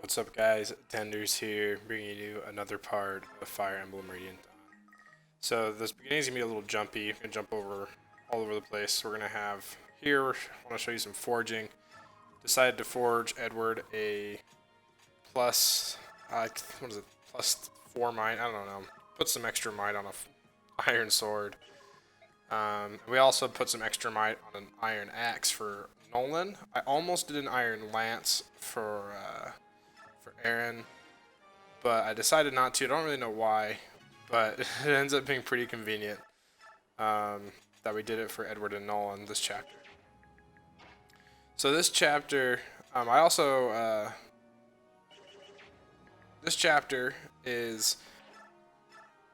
What's up, guys? Tenders here, bringing you another part of Fire Emblem Radiant. So this beginning is gonna be a little jumpy. Gonna jump over all over the place. We're gonna have here. I want to show you some forging. Decided to forge Edward a plus, what is it? +4 might. I don't know. Put some extra might on a iron sword. We also put some extra might on an iron axe for Nolan. I almost did an iron lance for Aaron, but I decided not to. I don't really know why, but it ends up being pretty convenient that we did it for Edward and Nolan this chapter. So this chapter, this chapter is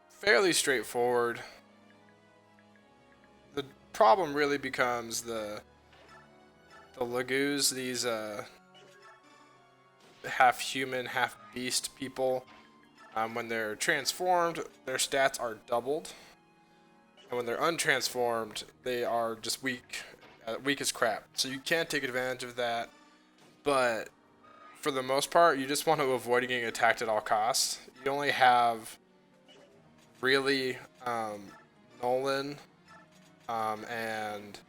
fairly straightforward. The problem really becomes the Laguz, these half human, half beast people. When they're transformed, their stats are doubled, and when they're untransformed, they are just weak as crap. So you can't take advantage of that, but for the most part, you just want to avoid getting attacked at all costs. You only have really Nolan and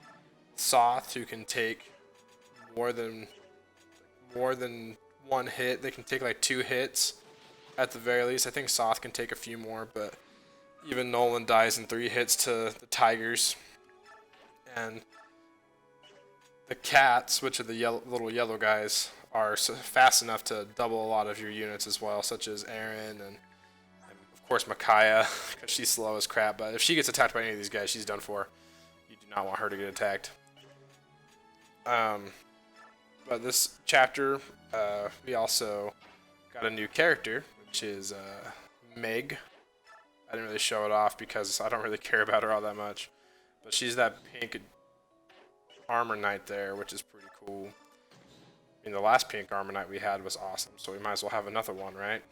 Soth who can take more than one hit. They can take like 2 hits at the very least. I think Soth can take a few more, but even Nolan dies in 3 hits to the tigers. And the cats, which are the little yellow guys, are fast enough to double a lot of your units as well, such as Aaron and of course Micaiah, because she's slow as crap. But if she gets attacked by any of these guys, she's done for. You do not want her to get attacked. But this chapter, we also got a new character, which is Meg. I didn't really show it off because I don't really care about her all that much. But she's that pink armor knight there, which is pretty cool. I mean, the last pink armor knight we had was awesome, so we might as well have another one, right?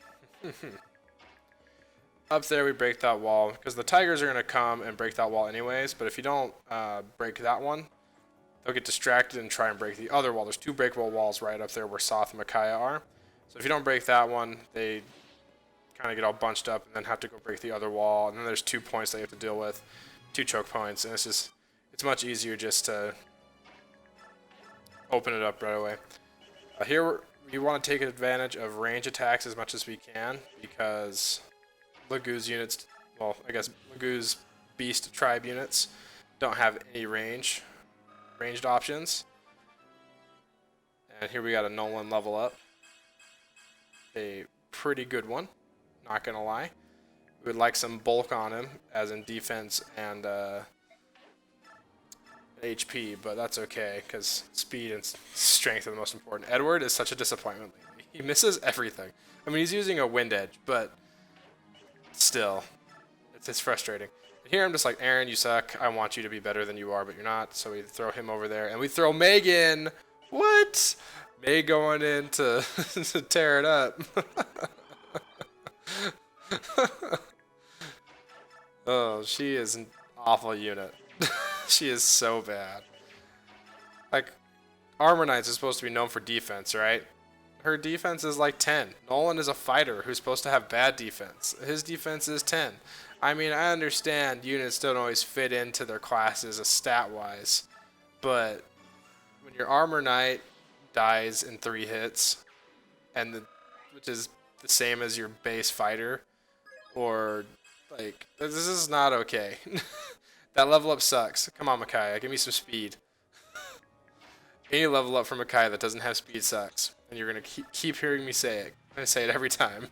Up there we break that wall, because the tigers are going to come and break that wall anyways, but if you don't break that one, they'll get distracted and try and break the other wall. There's 2 breakable walls right up there where Soth and Micaiah are. So if you don't break that one, they kind of get all bunched up and then have to go break the other wall. And then there's 2 points that you have to deal with, 2 choke points, and it's much easier just to open it up right away. Here we want to take advantage of range attacks as much as we can, because Laguz units, well, I guess Laguz beast tribe units don't have any ranged options. And here we got a Nolan level up. A pretty good one, not gonna lie. We would like some bulk on him, as in defense and HP, but that's okay, because speed and strength are the most important. Edward is such a disappointment lately. He misses everything. I mean, he's using a wind edge, but still, it's frustrating. And here I'm just like, Aaron, you suck. I want you to be better than you are, but you're not. So we throw him over there, and we throw Megan. What? Meg going in to, to tear it up. Oh, she is an awful unit. She is so bad. Like, Armor Knights is supposed to be known for defense, right? Her defense is like 10. Nolan is a fighter who's supposed to have bad defense. His defense is 10. I mean, I understand units don't always fit into their classes stat-wise, but when your Armor Knight dies in 3 hits, which is the same as your base fighter, or like, this is not okay. That level up sucks. Come on, Micaiah, give me some speed. Any level up from Micaiah that doesn't have speed sucks, and you're gonna keep hearing me say it. I say it every time.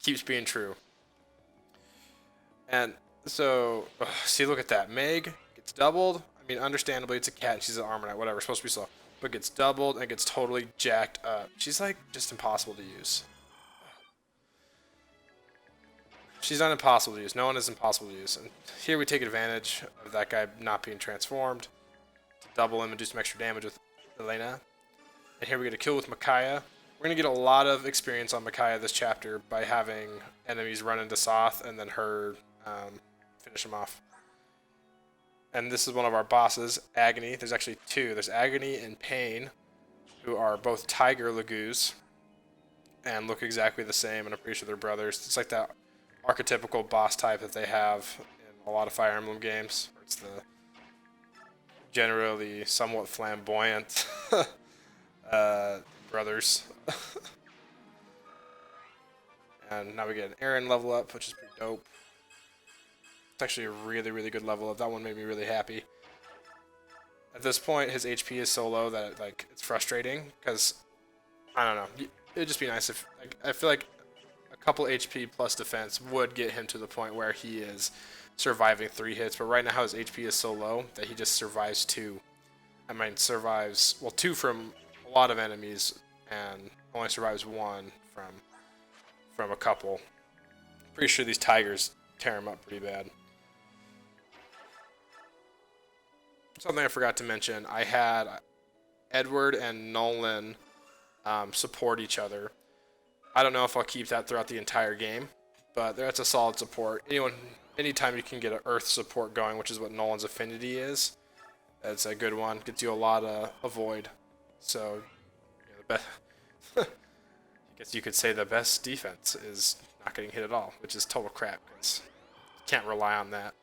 Keeps being true. And so, see, look at that. Meg gets doubled. I mean, understandably, it's a cat and she's an armor knight, whatever, supposed to be slow. But gets doubled and gets totally jacked up. She's like just impossible to use. She's not impossible to use. No one is impossible to use. And here we take advantage of that guy not being transformed to double him and do some extra damage with Elena. And here we get a kill with Micaiah. We're going to get a lot of experience on Micaiah this chapter by having enemies run into Soth and then her finish him off. And this is one of our bosses, Agony. There's actually 2. There's Agony and Pain, who are both Tiger Laguz. and look exactly the same, and I'm pretty sure they're brothers. It's like that archetypical boss type that they have in a lot of Fire Emblem games. It's the generally somewhat flamboyant brothers. And now we get an Aaron level up, which is pretty dope. It's actually a really, really good level up. That one made me really happy. At this point, his HP is so low that like it's frustrating because I don't know. It'd just be nice if like, I feel like a couple HP plus defense would get him to the point where he is surviving 3 hits. But right now his HP is so low that he just survives 2. I mean, survives 2 from a lot of enemies and only survives 1 from a couple. Pretty sure these tigers tear him up pretty bad. Something I forgot to mention, I had Edward and Nolan support each other. I don't know if I'll keep that throughout the entire game, but that's a solid support. Anytime you can get an Earth support going, which is what Nolan's affinity is, that's a good one. Gets you a lot of avoid. So, the best. I guess you could say the best defense is not getting hit at all, which is total crap because you can't rely on that.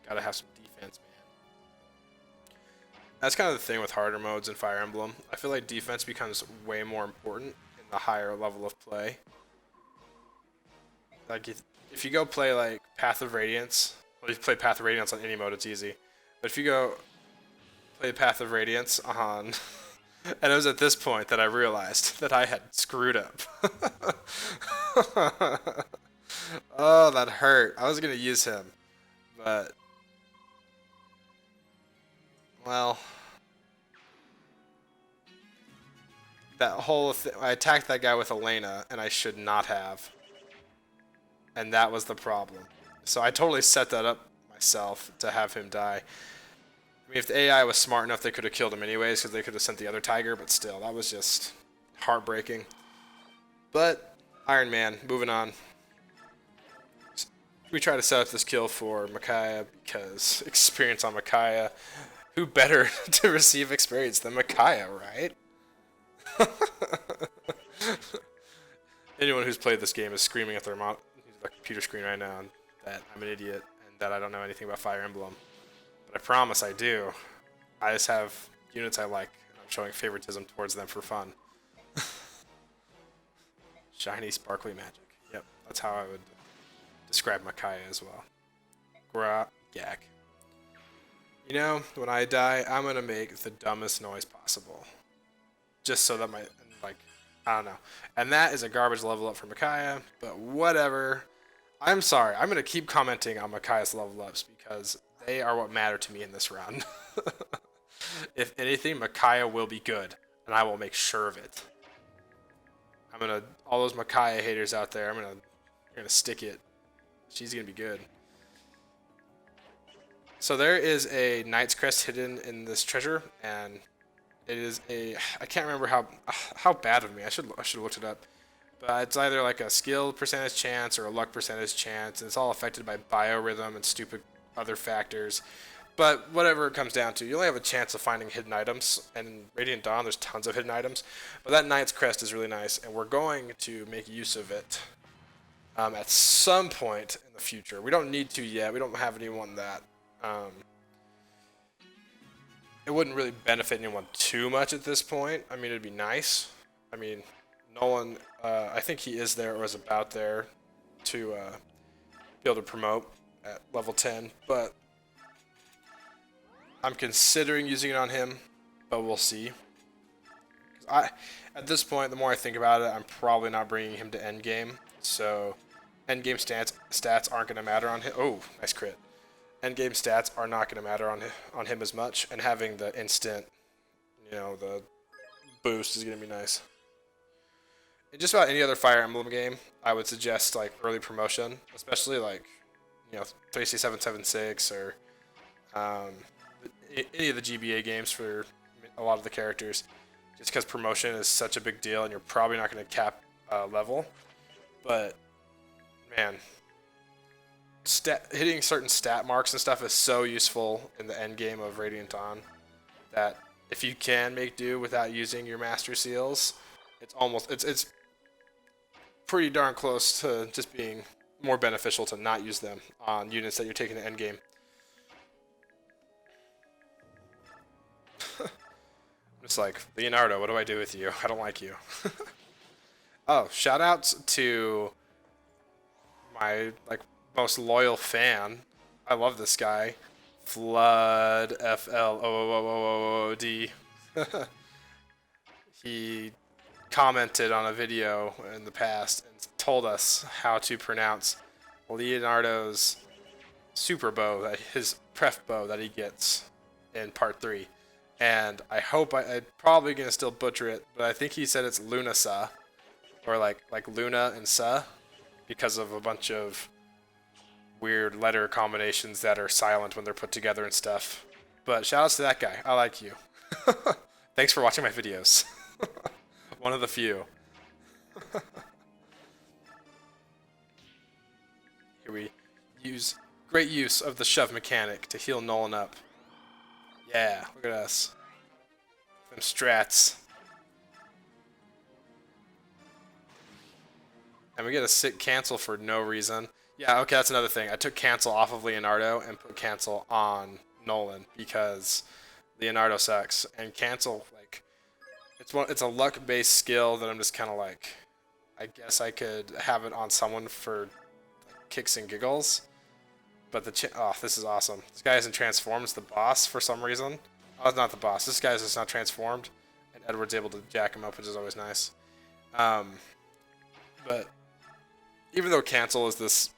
Gotta have some defense, man. That's kind of the thing with harder modes in Fire Emblem. I feel like defense becomes way more important in the higher level of play. Like if you go play like Path of Radiance, well, if you play Path of Radiance on any mode, it's easy. But if you go play Path of Radiance on, and it was at this point that I realized that I had screwed up. Oh, that hurt. I was gonna use him, but well, that whole I attacked that guy with Elena, and I should not have, and that was the problem. So I totally set that up myself to have him die. I mean, if the AI was smart enough, they could have killed him anyways, because they could have sent the other tiger, but still, that was just heartbreaking. But, Iron Man, moving on. We try to set up this kill for Micaiah, because experience on Micaiah. Who better to receive experience than Micaiah, right? Anyone who's played this game is screaming at their computer screen right now that I'm an idiot and that I don't know anything about Fire Emblem. But I promise I do. I just have units I like, and I'm showing favoritism towards them for fun. Shiny, sparkly magic. Yep, that's how I would describe Micaiah as well. Gak. You know, when I die, I'm gonna make the dumbest noise possible. Just so that I don't know. And that is a garbage level up for Micaiah, but whatever. I'm sorry, I'm gonna keep commenting on Micaiah's level ups because they are what matter to me in this run. If anything, Micaiah will be good, and I will make sure of it. All those Micaiah haters out there, you're gonna stick it. She's gonna be good. So there is a Knight's Crest hidden in this treasure, and it is I can't remember how bad of me. I should have looked it up. But it's either like a skill percentage chance or a luck percentage chance, and it's all affected by biorhythm and stupid other factors. But whatever it comes down to, you only have a chance of finding hidden items, and in Radiant Dawn there's tons of hidden items. But that Knight's Crest is really nice, and we're going to make use of it at some point in the future. We don't need to yet. We don't have anyone that it wouldn't really benefit anyone too much at this point. I mean, it'd be nice. I mean, Nolan, I think he is there or is about there to be able to promote at level 10, but I'm considering using it on him, but we'll see. At this point, the more I think about it, I'm probably not bringing him to endgame, so endgame stats aren't going to matter on him. Oh, nice crit. Endgame stats are not going to matter on him as much, and having the instant, the boost is going to be nice. In just about any other Fire Emblem game, I would suggest like early promotion, especially like 3C776 or any of the GBA games for a lot of the characters, just because promotion is such a big deal, and you're probably not going to cap level. But man, hitting certain stat marks and stuff is so useful in the end game of Radiant Dawn that if you can make do without using your master seals, it's pretty darn close to just being more beneficial to not use them on units that you're taking to endgame. It's like, Leonardo, what do I do with you? I don't like you. Oh, shout outs to my most loyal fan. I love this guy. Flood FLOOOOOD. He commented on a video in the past and told us how to pronounce Leonardo's super bow, that his pref bow that he gets in part 3. And I hope I'm probably gonna still butcher it, but I think he said it's Lunasa, or like Luna and Sa, because of a bunch of weird letter combinations that are silent when they're put together and stuff. But shout outs to that guy. I like you. Thanks for watching my videos. One of the few. Here we use great use of the shove mechanic to heal Nolan up. Yeah, look at us. Them strats. And we get a sick cancel for no reason. Yeah, okay, that's another thing. I took cancel off of Leonardo and put cancel on Nolan because Leonardo sucks. And cancel, like, it's a luck-based skill that I'm just kind of like, I guess I could have it on someone for like, kicks and giggles. But this is awesome. This guy isn't transformed. It's the boss for some reason. Oh, it's not the boss. This guy's just not transformed. And Edward's able to jack him up, which is always nice. But even though cancel is this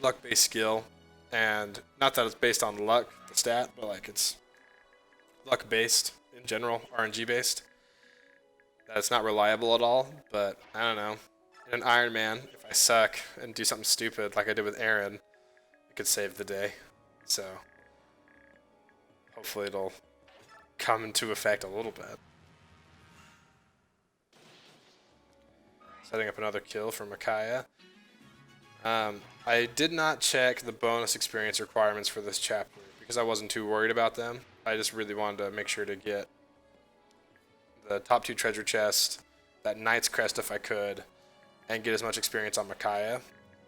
luck-based skill, and not that it's based on luck, the stat, but like it's luck-based in general, RNG-based, that it's not reliable at all. But I don't know. In an Iron Man, if I suck and do something stupid like I did with Aaron, could save the day. So hopefully it'll come into effect a little bit. Setting up another kill for Micaiah. I did not check the bonus experience requirements for this chapter because I wasn't too worried about them. I just really wanted to make sure to get the top 2 treasure chests, that Knight's Crest if I could, and get as much experience on Micaiah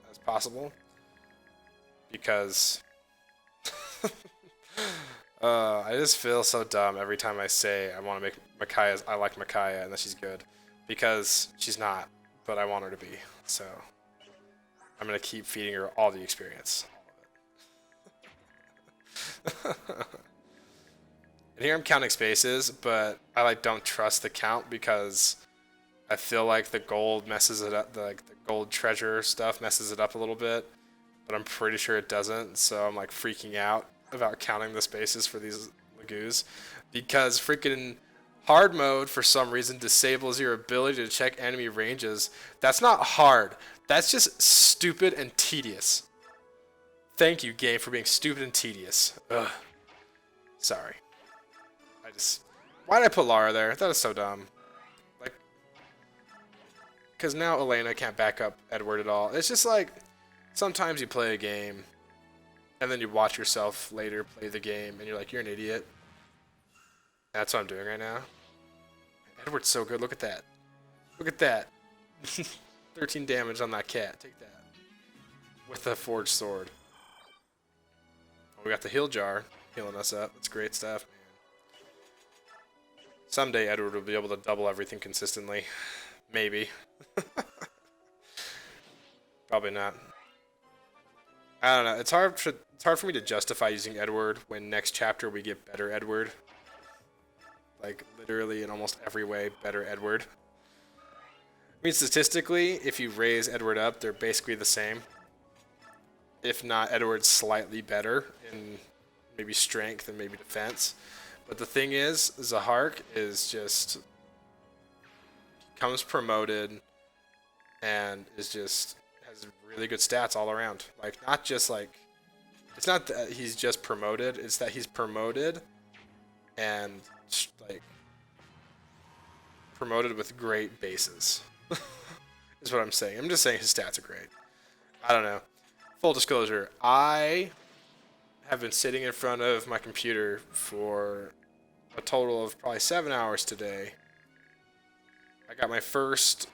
as possible. Because I just feel so dumb every time I say I want to make I like Micaiah and that she's good. Because she's not, but I want her to be. So I'm going to keep feeding her all the experience. All of it. And here I'm counting spaces, but I don't trust the count because I feel like the gold messes it up, the gold treasure stuff messes it up a little bit. But I'm pretty sure it doesn't, so I'm freaking out about counting the spaces for these Laguz, because freaking hard mode for some reason disables your ability to check enemy ranges. That's not hard. That's just stupid and tedious. Thank you, game, for being stupid and tedious. Ugh. Sorry. Why did I put Lara there? That is so dumb. Because now Elena can't back up Edward at all. It's just sometimes you play a game, and then you watch yourself later play the game, and you're like, you're an idiot. That's what I'm doing right now. Edward's so good. Look at that. Look at that. 13 damage on that cat. Take that. With the forged sword. Oh, we got the heal jar healing us up. That's great stuff, man. Someday Edward will be able to double everything consistently. Maybe. Probably not. I don't know. It's hard for me to justify using Edward when next chapter we get better Edward. Literally in almost every way, better Edward. I mean, statistically, if you raise Edward up, they're basically the same. If not, Edward's slightly better in maybe strength and maybe defense. But the thing is, Zahark is just comes promoted and is just has really good stats all around. Not just it's not that he's just promoted, it's that he's promoted and promoted with great bases. Is what I'm saying. I'm just saying his stats are great. I don't know. Full disclosure, I have been sitting in front of my computer for a total of probably 7 hours today. I got my first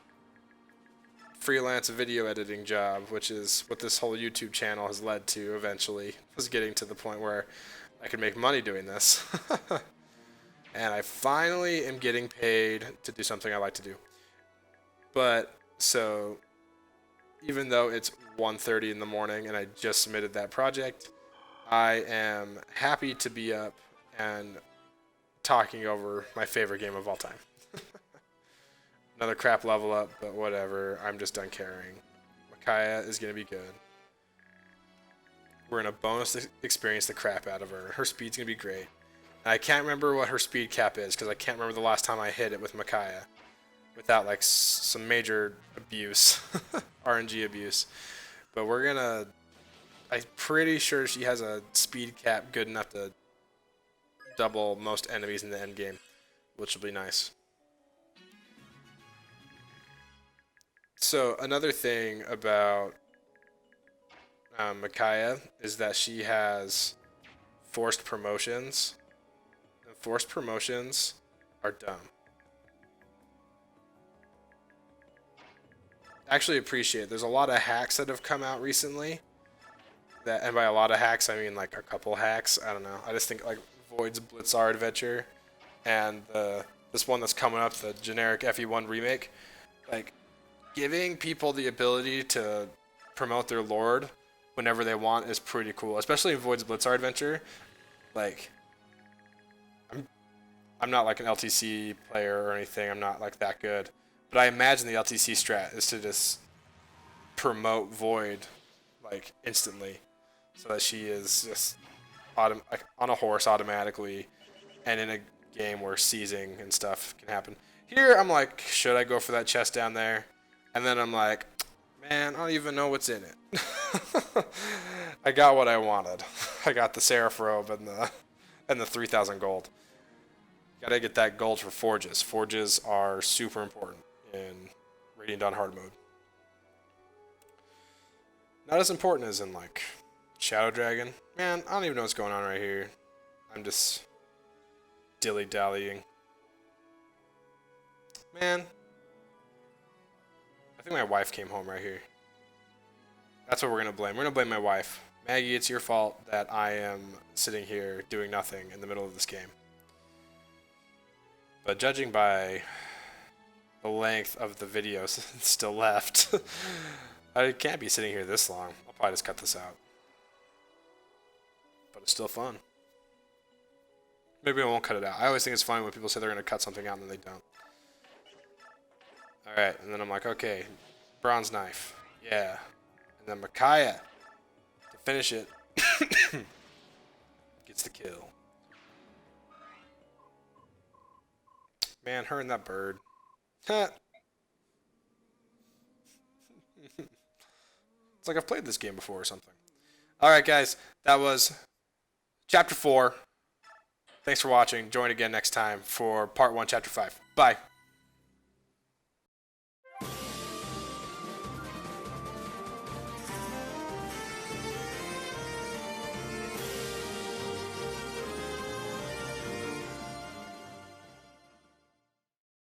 freelance video editing job, which is what this whole YouTube channel has led to eventually, was getting to the point where I could make money doing this. And I finally am getting paid to do something I like to do. But, so, even though it's 1:30 in the morning and I just submitted that project, I am happy to be up and talking over my favorite game of all time. Another crap level up, but whatever. I'm just done caring. Micaiah is going to be good. We're going to bonus experience the crap out of her. Her speed's going to be great. And I can't remember what her speed cap is because I can't remember the last time I hit it with Micaiah without like some major abuse, RNG abuse. But we're going to... I'm pretty sure she has a speed cap good enough to double most enemies in the end game, which will be nice. So another thing about Micaiah is that she has forced promotions. And forced promotions are dumb. Actually appreciate it. There's a lot of hacks that have come out recently. That, and by a lot of hacks, I mean like a couple hacks. I don't know. I just think like Void's Blitzar Adventure and this one that's coming up, the generic FE1 remake. Like, giving people the ability to promote their lord whenever they want is pretty cool, especially in Void's Blitzar Adventure. Like, I'm not like an LTC player or anything. I'm not like that good, but I imagine the LTC strat is to just promote Void like instantly, so that she is just like on a horse automatically, and in a game where seizing and stuff can happen. Here, I'm like, should I go for that chest down there? And then I'm like, man, I don't even know what's in it. I got what I wanted. I got the Seraph robe and the 3,000 gold. Gotta get that gold for forges. Forges are super important in Radiant Dawn hard mode. Not as important as in like Shadow Dragon. Man, I don't even know what's going on right here. I'm just dilly-dallying. Man. I think my wife came home right here. That's what we're going to blame. We're going to blame my wife. Maggie, it's your fault that I am sitting here doing nothing in the middle of this game. But judging by the length of the video still left, I can't be sitting here this long. I'll probably just cut this out. But it's still fun. Maybe I won't cut it out. I always think it's funny when people say they're going to cut something out and then they don't. Alright, and then I'm like, okay, bronze knife. Yeah. And then Micaiah, to finish it, gets the kill. Man, her and that bird. It's like I've played this game before or something. Alright guys, that was Chapter 4. Thanks for watching. Join again next time for Part 1, Chapter 5. Bye.